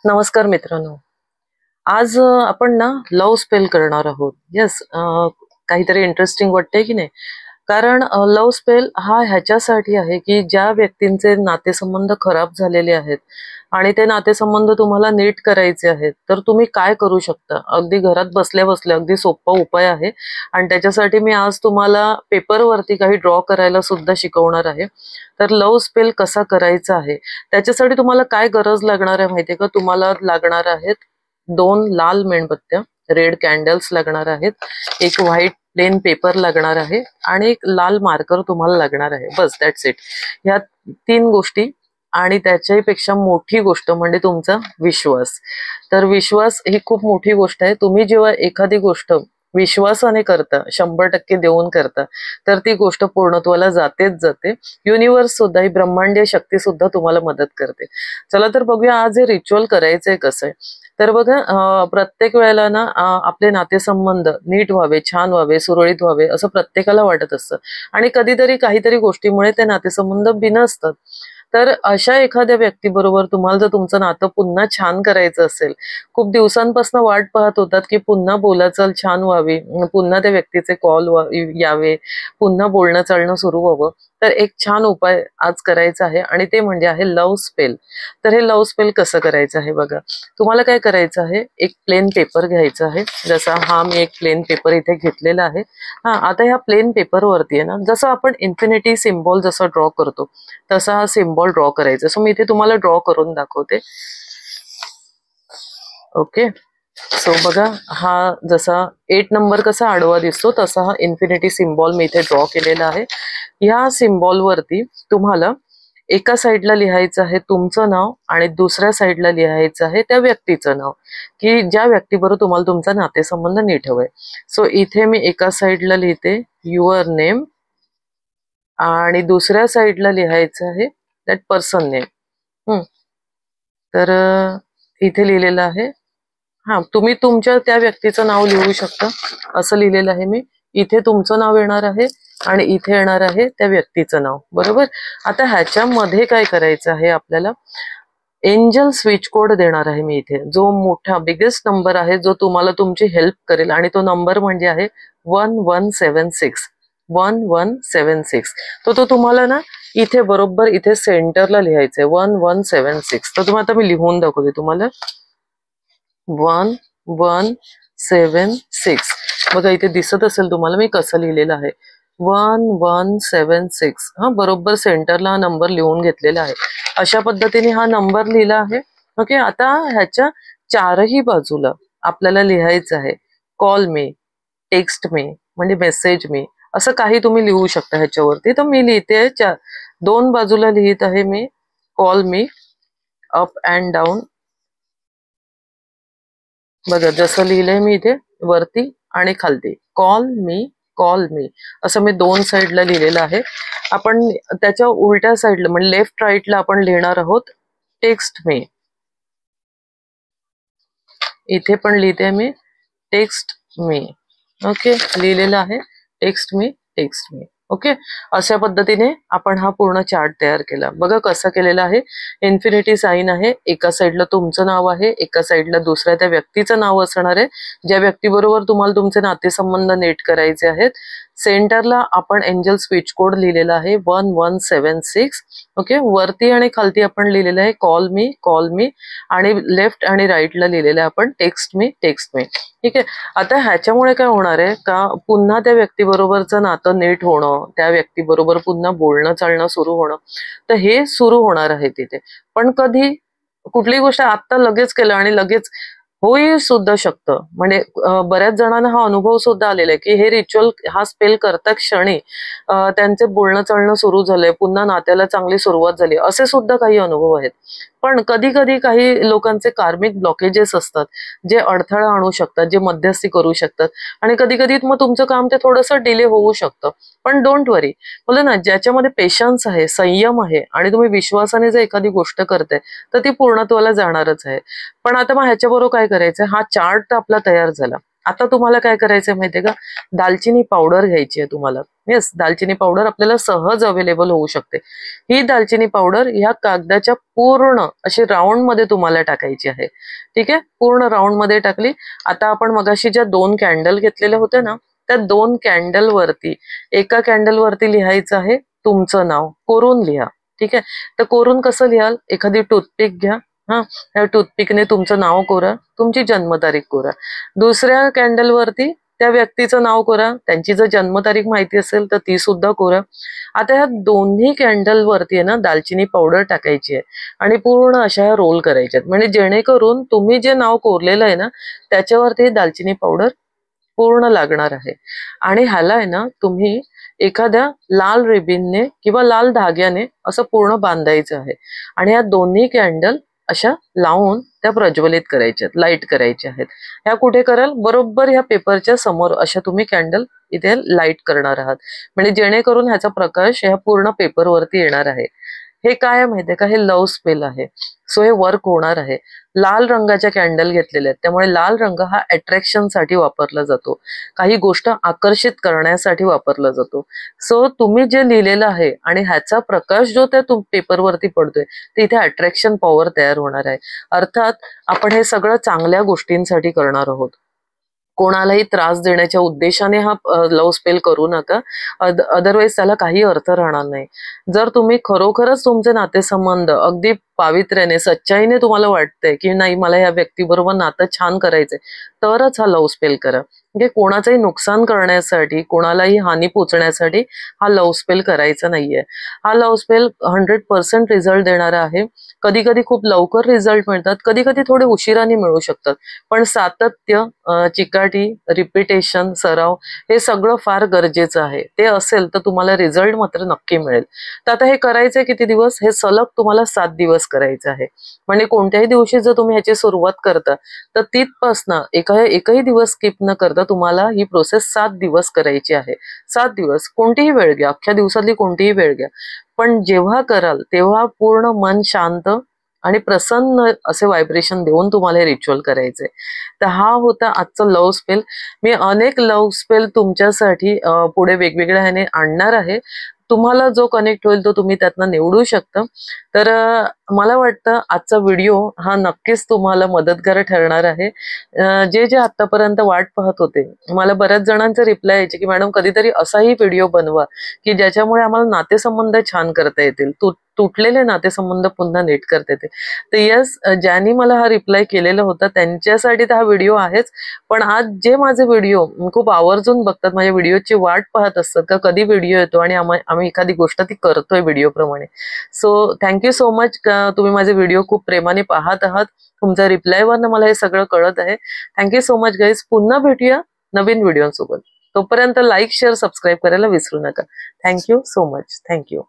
नमस्कार मित्रांनो. आज आपण ना लव्ह स्पेल करणार आहोत. येस, काहीतरी इंटरेस्टिंग वाटतंय की नाही? कारण लव्ह स्पेल हा ह्याच्यासाठी आहे की ज्या व्यक्तींचे नातेसंबंध खराब झालेले आहेत आणि ते नातेसंबंध तुम्हाला नीट करायचे आहेत, तर तुम्ही काय करू शकता? अगदी घरात बसल्या बसल्या अगदी सोपा उपाय आहे आणि त्याच्यासाठी मी आज तुम्हाला पेपरवरती काही ड्रॉ करायला सुद्धा शिकवणार आहे. तर लव्ह स्पेल कसा करायचा आहे, त्याच्यासाठी तुम्हाला काय गरज लागणार आहे माहितीये का? तुम्हाला लागणार आहेत 2 लाल मेणबत्त्या, रेड कॅन्डल्स लागणार आहेत, एक व्हाईट प्लेन पेपर लागणार आहे आणि एक लाल मार्कर तुम्हाला लागणार आहे. बस, दॅट्स इट. ह्या 3 गोष्टी आणि त्याच्यापेक्षा मोठी गोष्ट म्हणजे तुमचा विश्वास. तर विश्वास ही खूप मोठी गोष्ट आहे. तुम्ही जेव्हा एखादी गोष्ट विश्वासाने करता, 100% देऊन करता, तर ती गोष्ट पूर्णत्वाला जातेच जाते. युनिव्हर्स सुद्धा, ही ब्रह्मांडीय शक्ती सुद्धा तुम्हाला मदत करते. चला तर बघूया आज हे रिच्युअल करायचंय कसं आहे. तर बघा, प्रत्येक वेळेला ना आपले नातेसंबंध नीट व्हावे, छान व्हावे, सुरळीत व्हावे असं प्रत्येकाला वाटत असतं आणि कधीतरी काहीतरी गोष्टीमुळे ते नातेसंबंध बिनसतात. तर अशा एखाद्या व्यक्तीबरोबर तुम्हाला जर तुमचं नातं पुन्हा छान करायचं असेल, खूप दिवसांपासून वाट पाहत होतात की पुन्हा बोलाचाल छान व्हावी, पुन्हा त्या व्यक्तीचे कॉल यावे, पुन्हा बोलणं चालणं सुरू व्हावं, तर एक छान उपाय आज करायचा आहे आणि ते म्हणजे आहे लव्ह स्पेल. तर हे लव्ह स्पेल कसं करायचं आहे बघा. तुम्हाला काय करायचं आहे, एक प्लेन पेपर घ्यायचा आहे. जसा हा मी एक प्लेन पेपर इथे घेतलेला आहे. आता ह्या प्लेन पेपरवरती आहे ना, जसं आपण इन्फिनिटी सिम्बॉल जसं ड्रॉ करतो तसा हा सिम्बॉल ड्रॉ करायचा. सो मी इथे तुम्हाला ड्रॉ करून दाखवते. ओके, सो बघा, हा जसा 8 नंबर कसा आडवा दिसतो तसा हा इन्फिनिटी सिम्बॉल मी इथे ड्रॉ केलेला आहे. ह्या सिम्बॉल वरती तुम्हाला एका साईडला लिहायचं आहे तुमचं नाव आणि दुसऱ्या साईडला लिहायचं आहे त्या व्यक्तीचं नाव, की ज्या व्यक्तीबरोबर तुम्हाला तुमचा नातेसंबंध नीट हवाय. सो इथे मी एका साईडला लिहिते युअर नेम आणि दुसऱ्या साईडला लिहायचं आहे दॅट पर्सन नेम. तर इथे लिहिलेलं आहे, तुम्ही तुमच्या त्या व्यक्तीचं नाव लिहू शकता. असं लिहिलेलं आहे मी. इथे तुमचं नाव येणार आहे आणि इथे येणार आहे त्या व्यक्तीचं नाव, बरोबर. आता ह्याच्यामध्ये काय करायचं आहे आपल्याला, एंजल स्विच कोड देणार आहे मी इथे, जो मोठा बिगेस्ट नंबर आहे जो तुम्हाला तुमची हेल्प करेल आणि तो नंबर म्हणजे आहे 1176. 1176. तो तुम्हाला ना इथे बरोबर इथे सेंटरला लिहायचंय 1176. तर तुम्हाला आता मी लिहून दाखवते तुम्हाला. 1176. बघा इथे दिसत असेल तुम्हाला मी कसं लिहिलेलं आहे, 1176. बरोबर सेंटरला हा नंबर लिहून घेतलेला आहे. अशा पद्धतीने हा नंबर लिहिला आहे. ओके, आता ह्याच्या चारही बाजूला आपल्याला लिहायचं आहे कॉल मी, टेक्स्ट मी, म्हणजे मेसेज मी, असं काही तुम्ही लिहू शकता ह्याच्यावरती. तर मी लिहिते, 2 बाजूला लिहित आहे मी call me, up and down. बघा जसं लिहिलंय मी इथे वरती आणि खालती, कॉल मी, कॉल मी, असं मी 2 साईडला लिहिलेलं आहे. आपण त्याच्या उलट्या साईडला म्हणजे लेफ्ट राईटला आपण लिहिणार आहोत टेक्स्ट मी. इथे पण लिहिते मी टेक्स्ट मी. ओके, लिहिलेलं आहे text me, text me. Okay, अशा पद्धतीने आपण हा पूर्ण चार्ट तयार केला. बघा कसा केलेला आहे. इन्फिनिटी साईन आहे, एका साईडला तुमचं नाव आहे, एका साईडला दुसऱ्या त्या व्यक्तीचं नाव असणार आहे ज्या व्यक्तीबरोबर तुम्हाला तुमचे नातेसंबंध नीट करायचे आहेत. सेंटरला आपण एंजल स्विच कोड लिहिलेला आहे 1176. ओके, वरती आणि खालती आपण लिहिलेलं आहे कॉल मी, कॉल मी, आणि लेफ्ट आणि राईटला लिहिलेलं आहे आपण टेक्स्ट मी, टेक्स्ट मी. ठीक आहे. आता ह्याच्यामुळे काय होणार आहे का, पुन्हा त्या व्यक्तीबरोबरचं नातं नीट होणं, त्या व्यक्तीबरोबर पुन्हा बोलणं चालणं सुरू होणं, तर हे सुरू होणार आहे तिथे. पण कधी, कुठली गोष्ट आता लगेच केलं आणि लगेच होई सुद्धा शकतं. म्हणजे बऱ्याच जणांना हा अनुभव सुद्धा आलेला आहे की हे रिच्युअल, हा स्पेल करता क्षणी त्यांचे बोलणं चालणं सुरू झालंय, पुन्हा नात्याला चांगली सुरुवात झाली, असे सुद्धा काही अनुभव आहेत. पण कधी कधी काही लोकांचे कार्मिक ब्लॉकेजेस असतात जे अडथळा आणू शकतात, जे मध्यस्थी करू शकतात, आणि कधी कधी मग तुमचं काम ते थोडंसं डिले होऊ शकतं. पण डोंट वरी, बोला ना, ज्याच्यामध्ये पेशन्स आहे, संयम आहे आणि तुम्ही विश्वासाने जर एखादी गोष्ट करताय तर ती पूर्णत्वाला जाणारच आहे. पण आता मग ह्याच्याबरोबर काय करायचं, हा चार्ट तर आपला तयार झाला. आता तुम्हाला काय करायचंय माहितीये का, दालचिनी पावडर घ्यायची आहे तुम्हाला. येस, दालचिनी पावडर आपल्याला सहज अवेलेबल होऊ शकते. ही दालचिनी पावडर ह्या कागदाच्या पूर्ण अशी राऊंड मध्ये तुम्हाला टाकायची आहे. ठीक आहे, पूर्ण राऊंड मध्ये टाकली. आता आपण मगाशी ज्या 2 कॅन्डल घेतलेल्या होत्या ना, त्या 2 कॅन्डल वरती, एका कॅन्डल वरती लिहायचं आहे तुमचं नाव, कोरून लिहा. ठीक आहे, तर कोरून कसं लिहाल, एखादी टूथपिक घ्या. हा, त्या टूथपिकने तुमचं नाव कोरा, तुमची जन्मतारीख कोरा. दुसऱ्या कॅन्डल वरती त्या व्यक्तीचं नाव कोरा, त्यांची जर जन्मतारीख माहिती असेल तर ती सुद्धा कोरा. आता ह्या दोन्ही कॅन्डल वरती आहे ना दालचिनी पावडर टाकायची आहे आणि पूर्ण अशा रोल करायच्या आहेत, म्हणजे जेणेकरून तुम्ही जे नाव कोरलेलं आहे ना त्याच्यावरती दालचिनी पावडर पूर्ण लागणार आहे. आणि ह्याला आहे ना तुम्ही एखाद्या लाल रिबिनने किंवा लाल धाग्याने असं पूर्ण बांधायचं आहे आणि या दोन्ही कॅन्डल अशा लावून त्या प्रज्वलित करायच्या आहेत, लाईट करायच्या आहेत. ह्या कुठे कराल, बरोबर ह्या पेपरच्या समोर अशा तुम्ही कॅन्डल इथे लाईट करणार आहात, म्हणजे जेणेकरून ह्याचा प्रकाश ह्या पूर्ण पेपरवरती येणार आहे. हे काय आहे माहितीये का, हे लव्ह स्पेल आहे. सो हे वर्क होणार आहे. लाल रंगाच्या कॅन्डल घेतलेल्या आहेत, त्यामुळे लाल रंग हा अट्रॅक्शन साठी वापरला जातो, काही गोष्ट आकर्षित करण्यासाठी वापरला जातो. सो तुम्ही जे लिहिलेलं आहे आणि ह्याचा प्रकाश जो त्या पेपरवरती पडतोय ते इथे अट्रॅक्शन पॉवर तयार होणार आहे. अर्थात आपण हे सगळं चांगल्या गोष्टींसाठी करणार आहोत, कोणालाही त्रास देण्याच्या उद्देशाने हा लव्ह स्पेल करू नका, अदरवाईज त्याला काही अर्थ राहणार नाही. जर तुम्ही खरोखरच तुमचे नातेसंबंध अगदी पावित्र्याने, सच्चाईने तुम्हाला वाटतंय की नाही मला या व्यक्तीबरोबर नातं छान करायचंय, तरच हा लव्ह स्पेल करा. म्हणजे कोणाचंही नुकसान करण्यासाठी, कोणालाही हानी पोचण्यासाठी हा लव्ह स्पेल करायचा नाहीये. हा लव्ह स्पेल 100% रिझल्ट देणारा आहे. कधी कधी खूप लवकर रिझल्ट मिळतात, कधी कधी थोडे उशिराने मिळू शकतात, पण सातत्य, चिकाटी, रिपिटेशन, सराव हे सगळं फार गरजेचं आहे. ते असेल तर तुम्हाला रिझल्ट मात्र नक्की मिळेल. तर आता हे करायचंय किती दिवस, हे सलग तुम्हाला 7 दिवस करायचं आहे. म्हणजे कोणत्याही दिवशी जर तुम्ही ह्याची सुरुवात करता तर तिथपासनं एकही दिवस स्किप न करता तुम्हाला ही प्रोसेस 7 दिवस करायची आहे. 7 दिवस, कोणतीही वेळ घ्या, अख्ख्या दिवसातली कोणतीही वेळ घ्या, पण जेव्हा कराल तेव्हा पूर्ण मन शांत आणि प्रसन्न असे व्हायब्रेशन देऊन तुम्हाला हे रिच्युअल करायचंय. तर हा होता आजचा लव्ह स्पेल. मी अनेक लव्ह स्पेल तुमच्यासाठी पुढे वेगवेगळ्या ह्याने आणणार आहे. तुम्हाला जो कनेक्ट होईल तो तुम्ही त्यातनं निवडू शकता. तर मला वाटतं आजचा व्हिडिओ हा नक्कीच तुम्हाला मदतगार ठरणार आहे. जे जे आतापर्यंत वाट पाहत होते, मला बऱ्याच जणांचे रिप्लाय यायचे की मॅडम कधीतरी असाही व्हिडिओ बनवा की ज्याच्यामुळे आम्हाला नातेसंबंध छान करता येतील, तुटलेले नातेसंबंध पुन्हा नीट करता येतील. तर यस, ज्यांनी मला हा रिप्लाय केलेला होता त्यांच्यासाठी तर हा व्हिडिओ आहेच, पण आज जे माझे व्हिडिओ खूप आवर्जून बघतात, माझ्या व्हिडिओची वाट पाहत असतात का कधी व्हिडिओ येतो आणि आम्ही एखादी गोष्ट ती करतोय व्हिडिओ प्रमाणे. सो थँक्यू सो मच, तुम्ही माझे व्हिडिओ खूप प्रेमाने पाहत आहात. तुमच्या रिप्लायवरनं मला हे सगळं कळत आहे. Thank you so much guys. पुन्हा भेटूया नवीन व्हिडिओसोबत. तोपर्यंत लाईक, शेअर, सबस्क्राईब करायला विसरू नका. Thank you so much. थँक्यू.